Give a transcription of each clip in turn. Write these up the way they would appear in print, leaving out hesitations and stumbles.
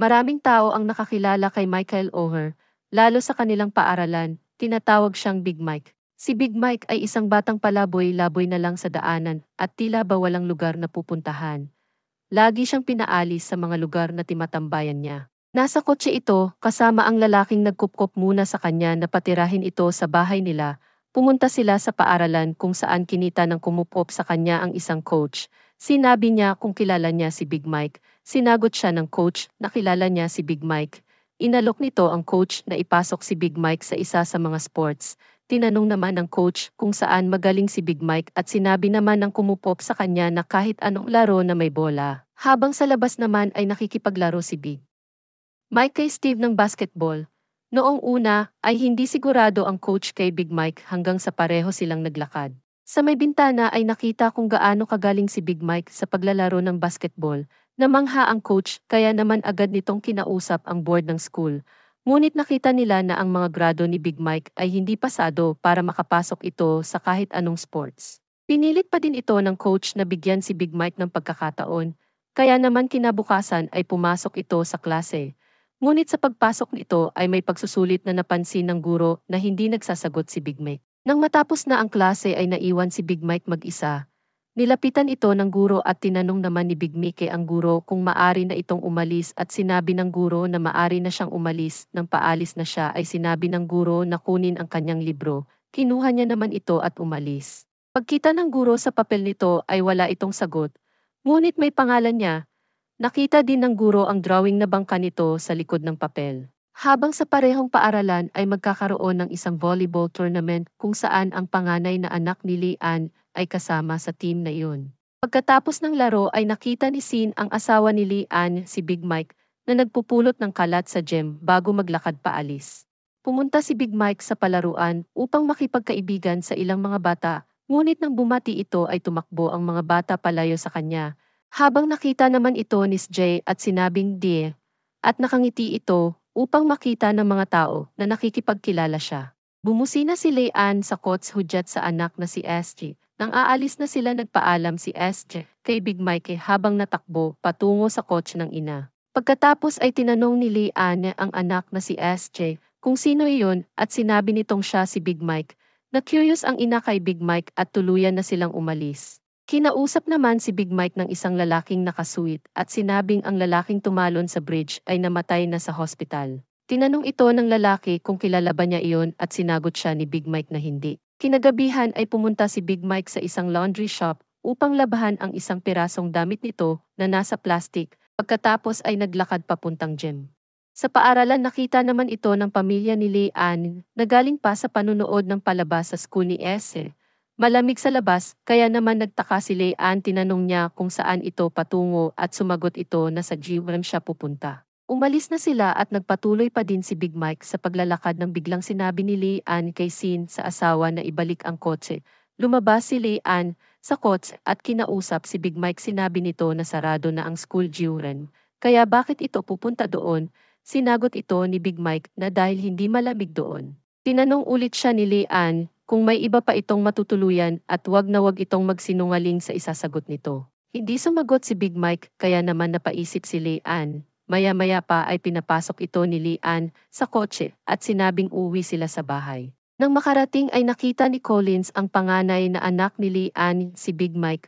Maraming tao ang nakakilala kay Michael Oher, lalo sa kanilang paaralan, tinatawag siyang Big Mike. Si Big Mike ay isang batang palaboy-laboy na lang sa daanan at tila ba walang lugar na pupuntahan. Lagi siyang pinaalis sa mga lugar na timatambayan niya. Nasa kotse ito, kasama ang lalaking nagkupkop muna sa kanya na patirahin ito sa bahay nila. Pumunta sila sa paaralan kung saan kinita ng kumupkop sa kanya ang isang coach. Sinabi niya kung kilala niya si Big Mike. Sinagot siya ng coach na kilala niya si Big Mike. Inalok nito ang coach na ipasok si Big Mike sa isa sa mga sports. Tinanong naman ng coach kung saan magaling si Big Mike at sinabi naman ng kumupop sa kanya na kahit anong laro na may bola. Habang sa labas naman ay nakikipaglaro si Big Mike kay Steve ng basketball. Noong una ay hindi sigurado ang coach kay Big Mike hanggang sa pareho silang naglakad. Sa may bintana ay nakita kung gaano kagaling si Big Mike sa paglalaro ng basketball. Namangha ang coach kaya naman agad nitong kinausap ang board ng school. Ngunit nakita nila na ang mga grado ni Big Mike ay hindi pasado para makapasok ito sa kahit anong sports. Pinilit pa din ito ng coach na bigyan si Big Mike ng pagkakataon. Kaya naman kinabukasan ay pumasok ito sa klase. Ngunit sa pagpasok nito ay may pagsusulit na napansin ng guro na hindi nagsasagot si Big Mike. Nang matapos na ang klase ay naiwan si Big Mike mag-isa. Nilapitan ito ng guro at tinanong naman ni Big Mike ang guro kung maari na itong umalis at sinabi ng guro na maari na siyang umalis. Nang paalis na siya ay sinabi ng guro na kunin ang kanyang libro. Kinuha niya naman ito at umalis. Pagkita ng guro sa papel nito ay wala itong sagot. Ngunit may pangalan niya. Nakita din ng guro ang drawing na bangka nito sa likod ng papel. Habang sa parehong paaralan ay magkakaroon ng isang volleyball tournament kung saan ang panganay na anak ni Lian ay kasama sa team na iyon. Pagkatapos ng laro ay nakita ni Sin ang asawa ni Lian, si Big Mike, na nagpupulot ng kalat sa gym bago maglakad paalis. Pumunta si Big Mike sa palaruan upang makipagkaibigan sa ilang mga bata, ngunit nang bumati ito ay tumakbo ang mga bata palayo sa kanya. Habang nakita naman ito ni Jay at sinabing die, at nakangiti ito upang makita ng mga tao na nakikipagkilala siya. Bumusina si Leanne sa Coach Hudyat sa anak na si SJ. Nang aalis na sila nagpaalam si SJ kay Big Mike habang natakbo patungo sa coach ng ina. Pagkatapos ay tinanong ni Leanne ang anak na si SJ kung sino iyon at sinabi nitong siya si Big Mike. Na-curious ang ina kay Big Mike at tuluyan na silang umalis. Kinausap naman si Big Mike ng isang lalaking nakasuit at sinabing ang lalaking tumalon sa bridge ay namatay na sa hospital. Tinanong ito ng lalaki kung kilala ba niya iyon at sinagot siya ni Big Mike na hindi. Kinagabihan ay pumunta si Big Mike sa isang laundry shop upang labahan ang isang pirasong damit nito na nasa plastic pagkatapos ay naglakad papuntang gym. Sa paaralan nakita naman ito ng pamilya ni Leanne na galing pa sa panunood ng palabas sa school ni Ese. Malamig sa labas, kaya naman nagtaka si Leanne tinanong niya kung saan ito patungo at sumagot ito na sa gym siya pupunta. Umalis na sila at nagpatuloy pa din si Big Mike sa paglalakad nang biglang sinabi ni Leanne kay Sin sa asawa na ibalik ang kotse. Lumabas si Leanne sa kotse at kinausap si Big Mike sinabi nito na sarado na ang school gym. Kaya bakit ito pupunta doon? Sinagot ito ni Big Mike na dahil hindi malamig doon. Tinanong ulit siya ni Leanne kung may iba pa itong matutuluyan at wag na wag itong magsinungaling sa isasagot nito. Hindi sumagot si Big Mike kaya naman napaisip si Leanne. Maya-maya pa ay pinapasok ito ni Leanne sa kotse at sinabing uwi sila sa bahay. Nang makarating ay nakita ni Collins ang panganay na anak ni Leanne, si Big Mike.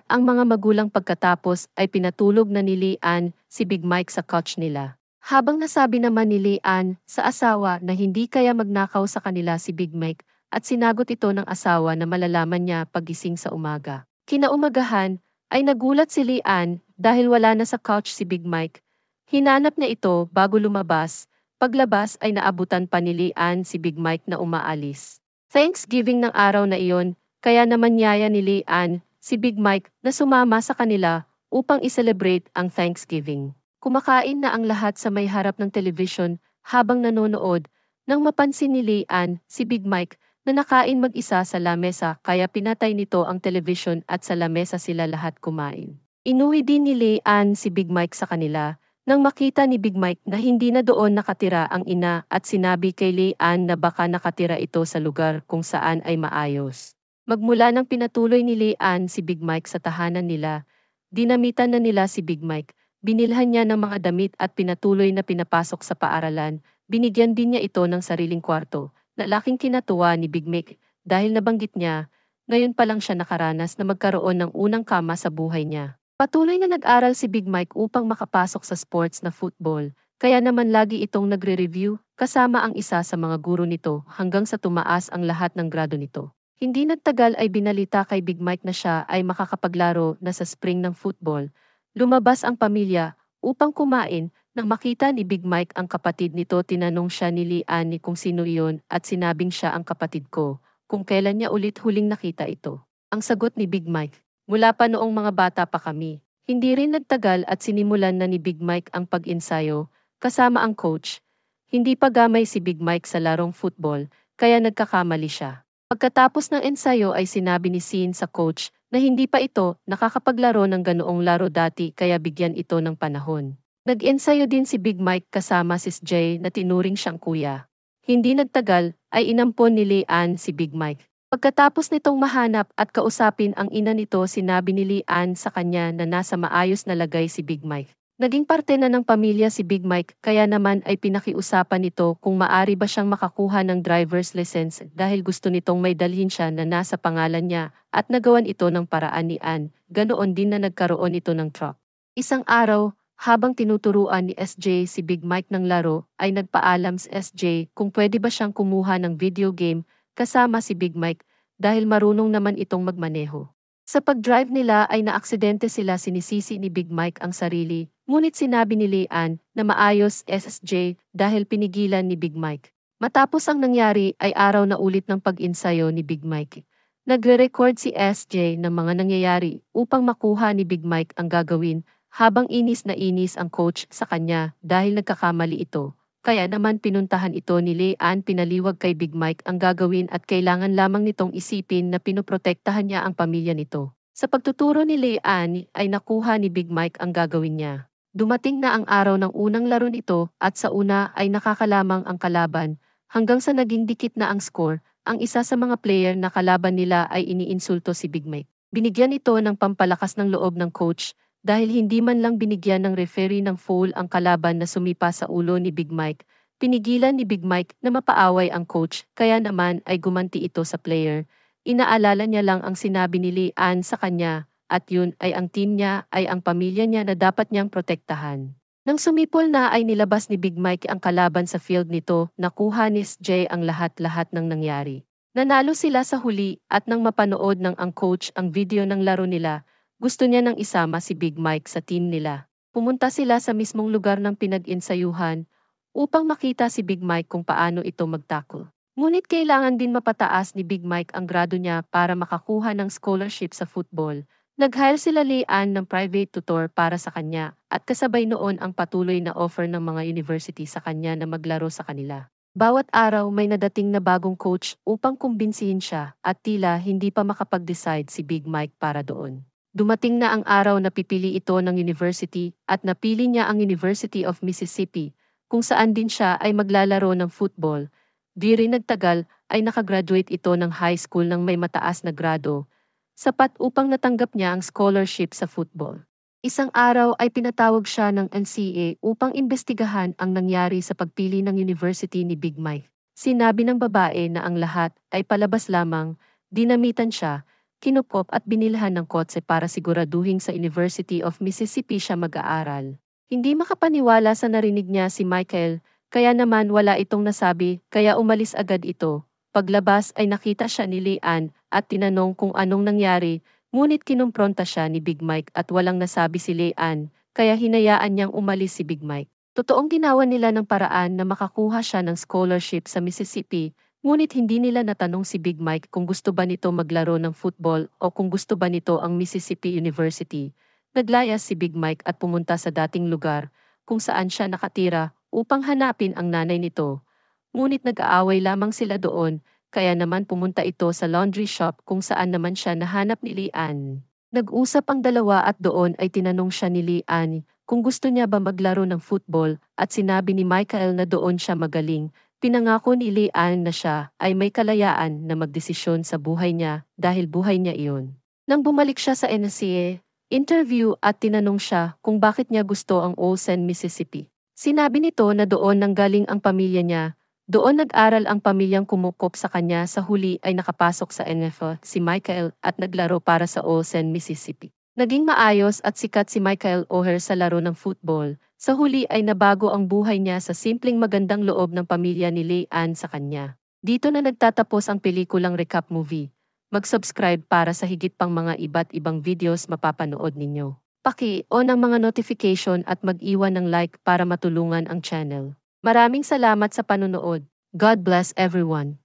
Ang mga magulang pagkatapos ay pinatulog na ni Leanne si Big Mike sa couch nila. Habang nasabi naman ni Leanne sa asawa na hindi kaya magnakaw sa kanila si Big Mike, at sinagot ito ng asawa na malalaman niya pagising sa umaga. Kinaumagahan, ay nagulat si Leanne dahil wala na sa couch si Big Mike. Hinanap niya ito bago lumabas. Paglabas ay naabutan pa ni Leanne si Big Mike na umaalis. Thanksgiving ng araw na iyon, kaya naman niyaya ni Leanne si Big Mike na sumama sa kanila upang i-celebrate ang Thanksgiving. Kumakain na ang lahat sa may harap ng television habang nanonood nang mapansin ni Leanne si Big Mike na nakain mag-isa sa lamesa kaya pinatay nito ang television at sa lamesa sila lahat kumain. Inuwi din ni Leanne si Big Mike sa kanila nang makita ni Big Mike na hindi na doon nakatira ang ina at sinabi kay Leanne na baka nakatira ito sa lugar kung saan ay maayos. Magmula nang pinatuloy ni Leanne si Big Mike sa tahanan nila, dinamitan na nila si Big Mike Binilhan niya ng mga damit at pinatuloy na pinapasok sa paaralan. Binigyan din niya ito ng sariling kwarto, na laking kinatuwa ni Big Mick dahil nabanggit niya, ngayon pa lang siya nakaranas na magkaroon ng unang kama sa buhay niya. Patuloy na nag-aral si Big Mike upang makapasok sa sports na football, kaya naman lagi itong nagre-review kasama ang isa sa mga guro nito hanggang sa tumaas ang lahat ng grado nito. Hindi nagtagal ay binalita kay Big Mike na siya ay makakapaglaro na sa spring ng football. Lumabas ang pamilya upang kumain. Nang makita ni Big Mike ang kapatid nito, tinanong siya ni Lian kung sino iyon at sinabing siya ang kapatid ko, kung kailan niya ulit huling nakita ito. Ang sagot ni Big Mike, mula pa noong mga bata pa kami. Hindi rin nagtagal at sinimulan na ni Big Mike ang pag-ensayo, kasama ang coach. Hindi pa gamay si Big Mike sa larong football, kaya nagkakamali siya. Pagkatapos ng ensayo ay sinabi ni Sin sa coach na hindi pa ito nakakapaglaro ng ganoong laro dati kaya bigyan ito ng panahon. Nag-ensayo din si Big Mike kasama si Jay na tinuring siyang kuya. Hindi nagtagal ay inampon ni Lian si Big Mike. Pagkatapos nitong mahanap at kausapin ang ina nito, sinabi ni Lian sa kanya na nasa maayos na lagay si Big Mike. Naging parte na ng pamilya si Big Mike kaya naman ay pinakiusapan nito kung maari ba siyang makakuha ng driver's license dahil gusto nitong may dalhin siya na nasa pangalan niya at nagawan ito ng paraan ni Ann. Ganoon din na nagkaroon ito ng truck. Isang araw, habang tinuturuan ni SJ si Big Mike ng laro, ay nagpaalam si SJ kung pwede ba siyang kumuha ng video game kasama si Big Mike dahil marunong naman itong magmaneho. Sa pag-drive nila ay naaksidente sila, sinisisi ni Big Mike ang sarili, ngunit sinabi ni Lian na maayos SJ dahil pinigilan ni Big Mike. Matapos ang nangyari ay araw na ulit ng pag-insayo ni Big Mike. Nagre-record si SJ ng mga nangyayari upang makuha ni Big Mike ang gagawin. Habang inis na inis ang coach sa kanya dahil nagkakamali ito, kaya naman pinuntahan ito ni Lian, pinaliwag kay Big Mike ang gagawin at kailangan lamang nitong isipin na pinoprotektahan niya ang pamilya nito. Sa pagtuturo ni Lian ay nakuha ni Big Mike ang gagawin niya. Dumating na ang araw ng unang laro nito at sa una ay nakakalamang ang kalaban hanggang sa naging dikit na ang score. Ang isa sa mga player na kalaban nila ay iniinsulto si Big Mike. Binigyan ito ng pampalakas ng loob ng coach dahil hindi man lang binigyan ng referee ng foul ang kalaban na sumipa sa ulo ni Big Mike. Pinigilan ni Big Mike na mapaaway ang coach kaya naman ay gumanti ito sa player. Inaalala niya lang ang sinabi ni Lian sa kanya at yun ay ang team niya ay ang pamilya niya na dapat niyang protektahan. Nang sumipol na ay nilabas ni Big Mike ang kalaban sa field nito, nakuha ni SJ ang lahat-lahat ng nangyari. Nanalo sila sa huli at nang mapanood ng ang coach ang video ng laro nila, gusto niya nang isama si Big Mike sa team nila. Pumunta sila sa mismong lugar ng pinag-insayuhan upang makita si Big Mike kung paano ito magtackle. Ngunit kailangan din mapataas ni Big Mike ang grado niya para makakuha ng scholarship sa football. Nag-hire sila Lian ng private tutor para sa kanya at kasabay noon ang patuloy na offer ng mga university sa kanya na maglaro sa kanila. Bawat araw may nadating na bagong coach upang kumbinsihin siya at tila hindi pa makapag-decide si Big Mike para doon. Dumating na ang araw na pipili ito ng university at napili niya ang University of Mississippi, kung saan din siya ay maglalaro ng football. Di rin nagtagal ay nakagraduate ito ng high school ng may mataas na grado, sapat upang natanggap niya ang scholarship sa football. Isang araw ay pinatawag siya ng NCAA upang imbestigahan ang nangyari sa pagpili ng university ni Big Mike. Sinabi ng babae na ang lahat ay palabas lamang, dinamitan siya, kinupop at binilhan ng kotse para siguraduhin sa University of Mississippi siya mag-aaral. Hindi makapaniwala sa narinig niya si Michael, kaya naman wala itong nasabi, kaya umalis agad ito. Paglabas ay nakita siya ni Lian at tinanong kung anong nangyari, ngunit kinumpronta siya ni Big Mike at walang nasabi si Lian, kaya hinayaan niyang umalis si Big Mike. Totoong ginawa nila ng paraan na makakuha siya ng scholarship sa Mississippi. Ngunit hindi nila natanong si Big Mike kung gusto ba nito maglaro ng football o kung gusto ba nito ang Mississippi University. Naglayas si Big Mike at pumunta sa dating lugar kung saan siya nakatira upang hanapin ang nanay nito. Ngunit nag-aaway lamang sila doon, kaya naman pumunta ito sa laundry shop kung saan naman siya nahanap ni Lian. Nag-usap ang dalawa at doon ay tinanong siya ni Lian kung gusto niya ba maglaro ng football at sinabi ni Michael na doon siya magaling. Pinangako ni Lian na siya ay may kalayaan na magdesisyon sa buhay niya dahil buhay niya iyon. Nang bumalik siya sa NCAA, interview at tinanong siya kung bakit niya gusto ang Olsen, Mississippi. Sinabi nito na doon nanggaling ang pamilya niya, doon nag-aral ang pamilyang kumukop sa kanya sa huli ay nakapasok sa NFL si Michael at naglaro para sa Olsen, Mississippi. Naging maayos at sikat si Michael Oher sa laro ng football. Sa huli ay nabago ang buhay niya sa simpleng magandang loob ng pamilya ni Leigh-Anne sa kanya. Dito na nagtatapos ang pelikulang recap movie. Mag-subscribe para sa higit pang mga iba't ibang videos mapapanood ninyo. Paki-on ang mga notification at mag-iwan ng like para matulungan ang channel. Maraming salamat sa panunood. God bless everyone.